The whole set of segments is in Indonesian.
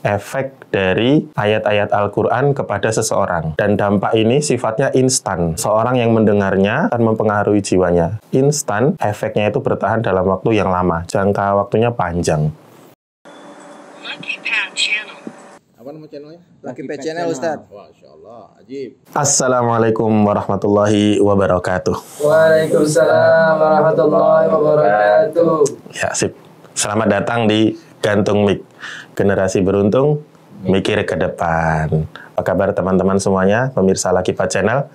efek dari ayat-ayat Al-Quran kepada seseorang. Dan dampak ini sifatnya instan. Seorang yang mendengarnya akan mempengaruhi jiwanya. Instan, efeknya itu bertahan dalam waktu yang lama. Jangka waktunya panjang. Apa nama channelnya? Lucky Pet Channel, Ustaz. Masya Allah, ajib. Assalamualaikum warahmatullahi wabarakatuh. Waalaikumsalam warahmatullahi wabarakatuh. Ya, sip. Selamat datang di Gantung Mik. Generasi beruntung, mikir ke depan. Apa kabar teman-teman semuanya, pemirsa Lucky Pet Channel?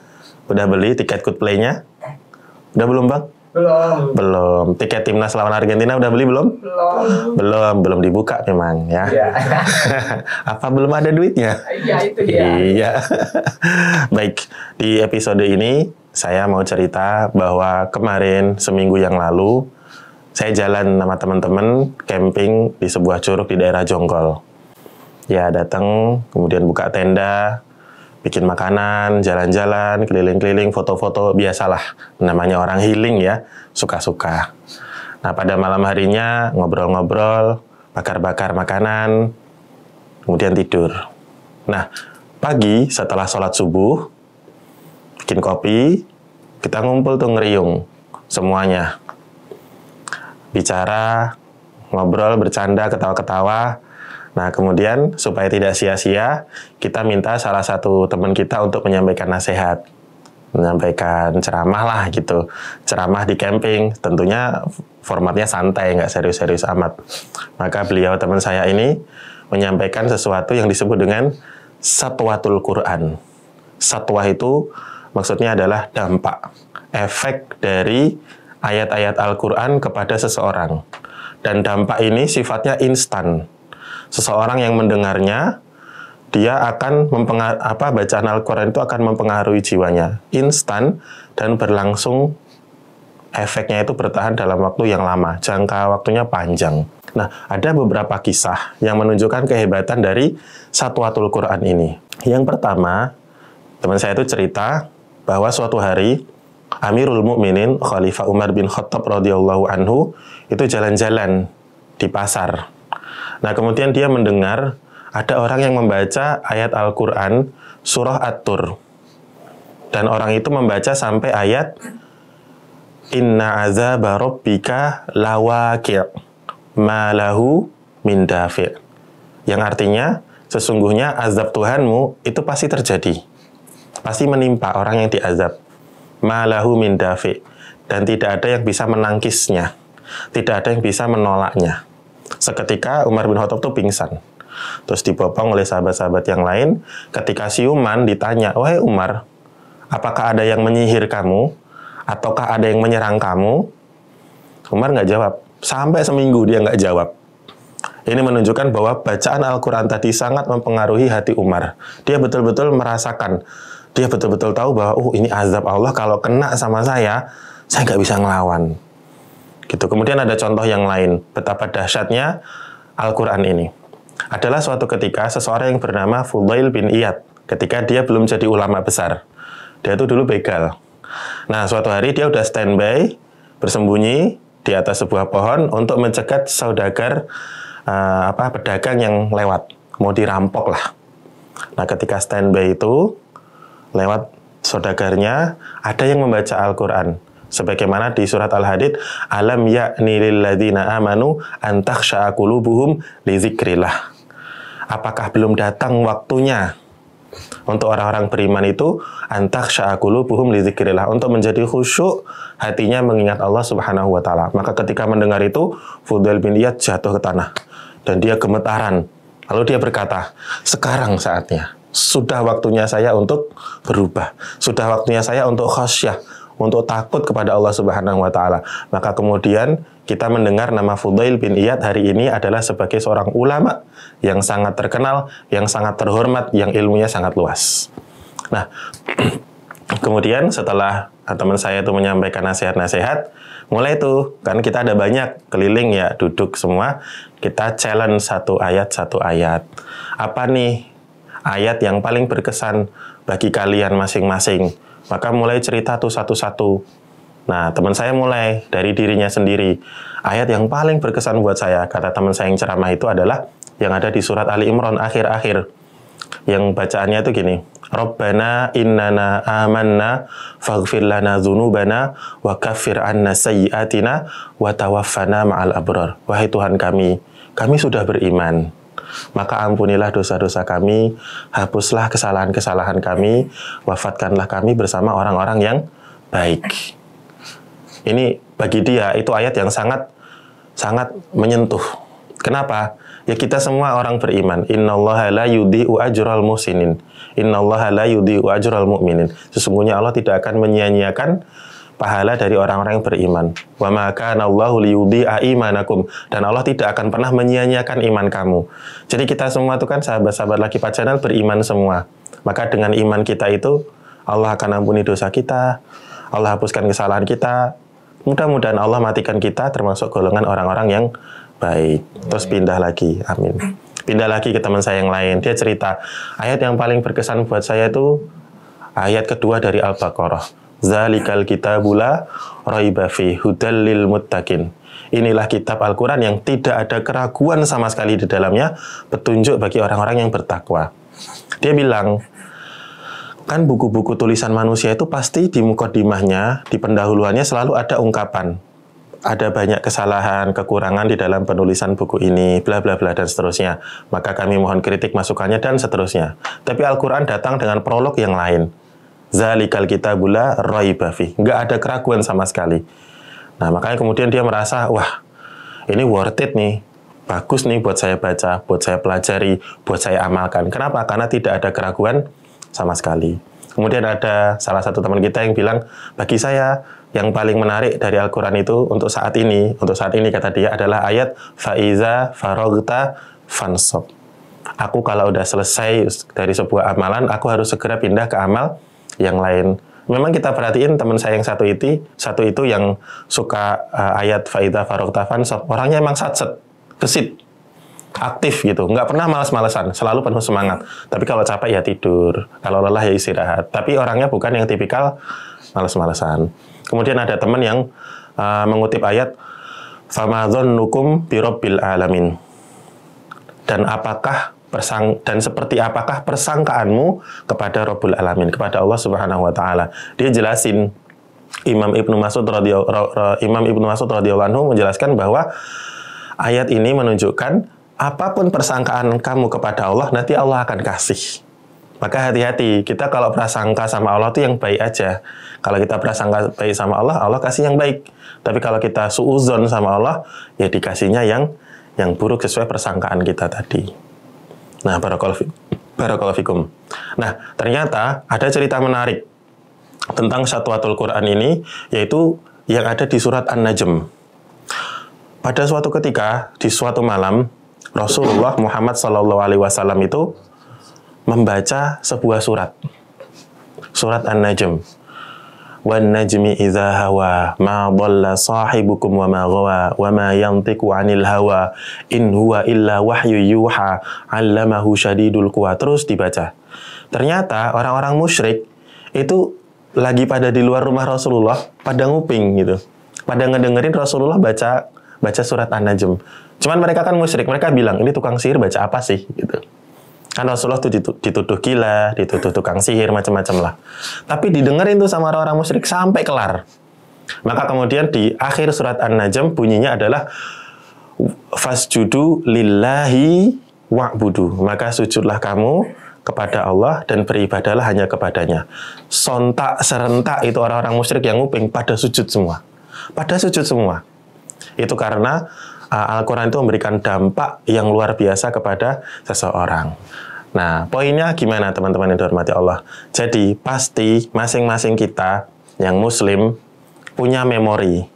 Udah beli tiket good play-nya? Udah belum, Bang? Belum. Tiket timnas lawan Argentina udah beli belum? Belum dibuka memang ya. Apa belum ada duitnya? Iya, itu dia. Iya. Baik, di episode ini saya mau cerita bahwa kemarin seminggu yang lalu saya jalan sama teman-teman camping di sebuah curug di daerah Jonggol. Ya, datang, kemudian buka tenda, bikin makanan, jalan-jalan, keliling-keliling, foto-foto, biasalah. Namanya orang healing ya, suka-suka. Nah, pada malam harinya ngobrol-ngobrol, bakar-bakar makanan, kemudian tidur. Nah, pagi setelah sholat subuh, bikin kopi, kita ngumpul tuh ngeriung semuanya. Bicara, ngobrol, bercanda, ketawa-ketawa. Nah, kemudian supaya tidak sia-sia, kita minta salah satu teman kita untuk menyampaikan nasihat. Menyampaikan ceramah lah gitu. Ceramah di camping, tentunya formatnya santai, nggak serius-serius amat. Maka beliau, teman saya ini, menyampaikan sesuatu yang disebut dengan Satwatul Quran. Satwa itu maksudnya adalah dampak, efek dari ayat-ayat Al-Quran kepada seseorang. Dan dampak ini sifatnya instan. Seseorang yang mendengarnya, dia akan bacaan Al-Quran itu akan mempengaruhi jiwanya. Instan dan berlangsung, efeknya itu bertahan dalam waktu yang lama. Jangka waktunya panjang. Nah, ada beberapa kisah yang menunjukkan kehebatan dari Satwatul Quran ini. Yang pertama, teman saya itu cerita bahwa suatu hari Amirul Mukminin Khalifah Umar bin Khattab radhiyallahu anhu itu jalan-jalan di pasar. Nah, kemudian dia mendengar ada orang yang membaca ayat Al-Quran surah At-Tur. Dan orang itu membaca sampai ayat Inna azaba rabbika lawaqi' ma lahu min dafi'. Yang artinya sesungguhnya azab Tuhanmu itu pasti terjadi. Pasti menimpa orang yang diazab. Malahu min dafi, dan tidak ada yang bisa menangkisnya, tidak ada yang bisa menolaknya. Seketika Umar bin Khattab itu pingsan, terus dibopong oleh sahabat-sahabat yang lain. Ketika siuman ditanya, wahai Umar, apakah ada yang menyihir kamu, ataukah ada yang menyerang kamu? Umar nggak jawab, sampai seminggu dia nggak jawab. Ini menunjukkan bahwa bacaan Al-Quran tadi sangat mempengaruhi hati Umar. Dia betul-betul merasakan, dia betul-betul tahu bahwa ini azab Allah, kalau kena sama saya nggak bisa ngelawan. Gitu. Kemudian ada contoh yang lain, betapa dahsyatnya Al-Quran ini. Adalah suatu ketika seseorang yang bernama Fudail bin Iyad, ketika dia belum jadi ulama besar. Dia itu dulu begal. Nah, suatu hari dia udah standby, bersembunyi di atas sebuah pohon untuk mencegat saudagar, pedagang yang lewat. Mau dirampok lah. Nah, ketika standby itu, lewat saudagarnya, ada yang membaca Al-Quran. Sebagaimana di surat Al-Hadid, Alam ya'ni lilladzina amanu an takhsha'a qulubuhum li dzikrillah. Apakah belum datang waktunya untuk orang-orang beriman itu an takhsha'a qulubuhum li dzikrillah, untuk menjadi khusyuk hatinya mengingat Allah Subhanahu wa taala. Maka ketika mendengar itu, Fudail bin Iyad jatuh ke tanah dan dia gemetaran. Lalu dia berkata, sekarang saatnya. Sudah waktunya saya untuk berubah. Sudah waktunya saya untuk khasyah, untuk takut kepada Allah Subhanahu wa taala. Maka kemudian kita mendengar nama Fudail bin Iyad hari ini adalah sebagai seorang ulama yang sangat terkenal, yang sangat terhormat, yang ilmunya sangat luas. Nah, kemudian setelah teman saya itu menyampaikan nasihat-nasihat, mulai itu kan kita ada banyak keliling ya, duduk semua, kita challenge satu ayat. Apa nih ayat yang paling berkesan bagi kalian masing-masing? Maka mulai cerita tuh satu-satu. Nah, teman saya mulai dari dirinya sendiri. Ayat yang paling berkesan buat saya, kata teman saya yang ceramah itu adalah yang ada di surat Ali Imran akhir-akhir. Yang bacaannya itu gini, Rabbana innana amanna faghfir lana dzunubana wa kaffir anna sayyi'atina wa tawaffana ma'al abrar. Wahai Tuhan kami sudah beriman, maka ampunilah dosa-dosa kami, hapuslah kesalahan-kesalahan kami, wafatkanlah kami bersama orang-orang yang baik. Ini bagi dia itu ayat yang sangat menyentuh. Kenapa? Ya kita semua orang beriman. Innallaha la yudhi'u ajral muhsinin. Innallaha la yudhi'u ajral mu'minin. Sesungguhnya Allah tidak akan menyia-nyiakan pahala dari orang-orang yang beriman. Wa ma kana Allahu liyudhi'a imanakum. Dan Allah tidak akan pernah menyia-nyiakan iman kamu. Jadi kita semua itu kan sahabat-sahabat Lucky Pat Channel beriman semua. Maka dengan iman kita itu Allah akan ampuni dosa kita. Allah hapuskan kesalahan kita. Mudah-mudahan Allah matikan kita termasuk golongan orang-orang yang baik. Terus pindah lagi, amin. Pindah lagi ke teman saya yang lain. Dia cerita, ayat yang paling berkesan buat saya itu ayat kedua dari Al-Baqarah. Zalikal kitabula raiba fi hudal lil muttaqin. Inilah kitab Al-Quran yang tidak ada keraguan sama sekali di dalamnya, petunjuk bagi orang-orang yang bertakwa. Dia bilang, kan buku-buku tulisan manusia itu pasti di mukadimahnya, di pendahuluannya selalu ada ungkapan. Ada banyak kesalahan, kekurangan di dalam penulisan buku ini, bla bla bla dan seterusnya. Maka kami mohon kritik masukannya dan seterusnya. Tapi Al-Quran datang dengan prolog yang lain. Zalikal kitabula raiba fi. Nggak ada keraguan sama sekali. Nah, makanya kemudian dia merasa, wah, ini worth it nih. Bagus nih buat saya baca, buat saya pelajari, buat saya amalkan. Kenapa? Karena tidak ada keraguan sama sekali. Kemudian ada salah satu teman kita yang bilang, bagi saya yang paling menarik dari Al-Quran itu untuk saat ini kata dia adalah ayat Fa'iza farogta fansab. Aku kalau udah selesai dari sebuah amalan, aku harus segera pindah ke amal yang lain. Memang kita perhatiin teman saya yang satu itu yang suka ayat Fa'iza farogta fansab. Orangnya emang satset, gesit, aktif gitu, nggak pernah malas-malesan, selalu penuh semangat. Tapi kalau capek ya tidur, kalau lelah ya istirahat. Tapi orangnya bukan yang tipikal malas-malesan. Kemudian ada teman yang mengutip ayat fama dzannukum birabbil alamin. Dan seperti apakah persangkaanmu kepada Rabbul Alamin, kepada Allah Subhanahu wa taala. Dia jelasin, Imam Ibnu Mas'ud radhiyallahu anhu menjelaskan bahwa ayat ini menunjukkan apapun persangkaan kamu kepada Allah, nanti Allah akan kasih. Maka hati-hati, kita kalau prasangka sama Allah itu yang baik aja. Kalau kita prasangka baik sama Allah, Allah kasih yang baik. Tapi kalau kita suuzon sama Allah, ya dikasihnya yang buruk sesuai persangkaan kita tadi. Nah, barakallahu fikum. Nah, ternyata ada cerita menarik tentang Syatwatul Quran ini, yaitu yang ada di surat An-Najm. Pada suatu ketika, di suatu malam, Rasulullah Muhammad SAW itu membaca sebuah surat An-Najm. Wan najmi idza hawa ma dhalla sahibukum wa ma ghawa wa ma yantiqu 'anil hawa in huwa illa wahyu yuha 'allamahu syadidul quwa. Terus dibaca. Ternyata orang-orang musyrik itu lagi pada di luar rumah Rasulullah pada nguping gitu. Pada ngedengerin Rasulullah baca surat An-Najm. Cuman mereka kan musyrik, mereka bilang, ini tukang sihir baca apa sih gitu. Kan Rasulullah tuh dituduh gila, dituduh tukang sihir, macam-macam lah. Tapi didengerin tuh sama orang-orang musyrik sampai kelar. Maka kemudian di akhir surat An-Najm bunyinya adalah fasjudu lillahi wa'budu. Maka sujudlah kamu kepada Allah dan beribadahlah hanya kepadanya. Sontak serentak itu orang-orang musyrik yang nguping pada sujud semua. Itu karena Al-Quran itu memberikan dampak yang luar biasa kepada seseorang. Nah, poinnya gimana teman-teman yang dihormati Allah? Jadi, pasti masing-masing kita yang muslim punya memori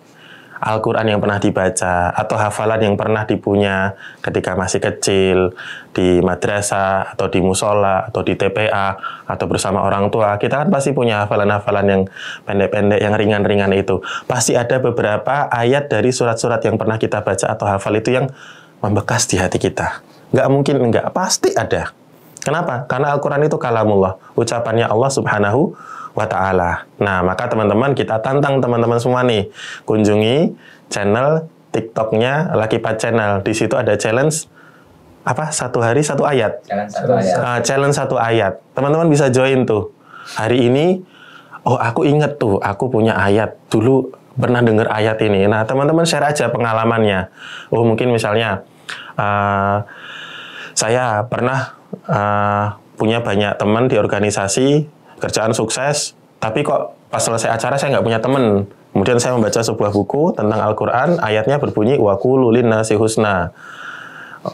Al-Quran yang pernah dibaca atau hafalan yang pernah dipunya ketika masih kecil di madrasah atau di musola atau di TPA atau bersama orang tua. Kita kan pasti punya hafalan-hafalan yang pendek-pendek, yang ringan-ringan itu. Pasti ada beberapa ayat dari surat-surat yang pernah kita baca atau hafal itu yang membekas di hati kita. Nggak mungkin enggak, pasti ada. Kenapa? Karena Al-Quran itu kalamullah, ucapannya Allah Subhanahu wa ta'ala. Nah, maka teman-teman, kita tantang teman-teman semua nih, kunjungi channel TikToknya Lucky Pat Channel. Di situ ada challenge apa, satu hari satu ayat. Challenge satu ayat. Challenge satu ayat. Teman-teman bisa join tuh. Hari ini, oh aku inget tuh, aku punya ayat. Dulu pernah dengar ayat ini. Nah, teman-teman share aja pengalamannya. Oh, mungkin misalnya, saya pernah punya banyak teman di organisasi, kerjaan sukses, tapi kok pas selesai acara saya nggak punya teman. Kemudian saya membaca sebuah buku tentang Al-Quran, ayatnya berbunyi, wa qulu linnasi husna.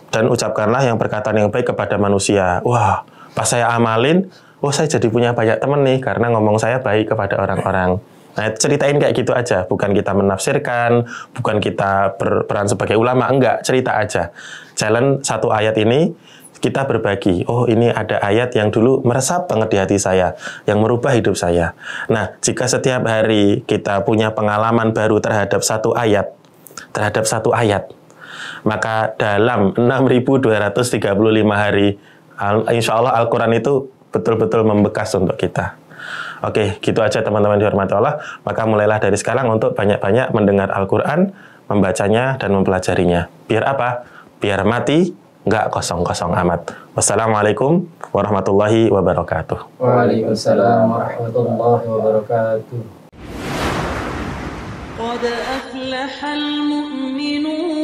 Dan ucapkanlah yang perkataan yang baik kepada manusia. Wah, pas saya amalin, saya jadi punya banyak teman nih, karena ngomong saya baik kepada orang-orang. Nah, ceritain kayak gitu aja. Bukan kita menafsirkan, bukan kita berperan sebagai ulama, enggak. Cerita aja. Challenge satu ayat ini, kita berbagi, oh ini ada ayat yang dulu meresap banget di hati saya, yang merubah hidup saya. Nah, jika setiap hari kita punya pengalaman baru terhadap satu ayat, maka dalam 6.235 hari, insya Allah Al-Quran itu betul-betul membekas untuk kita. Oke, gitu aja teman-teman dihormati Allah. Maka mulailah dari sekarang untuk banyak-banyak mendengar Al-Quran, membacanya dan mempelajarinya. Biar apa? Biar mati nggak kosong-kosong amat. Wassalamualaikum warahmatullahi wabarakatuh. Waalaikumsalam warahmatullahi wabarakatuh. قد أفلح المؤمنون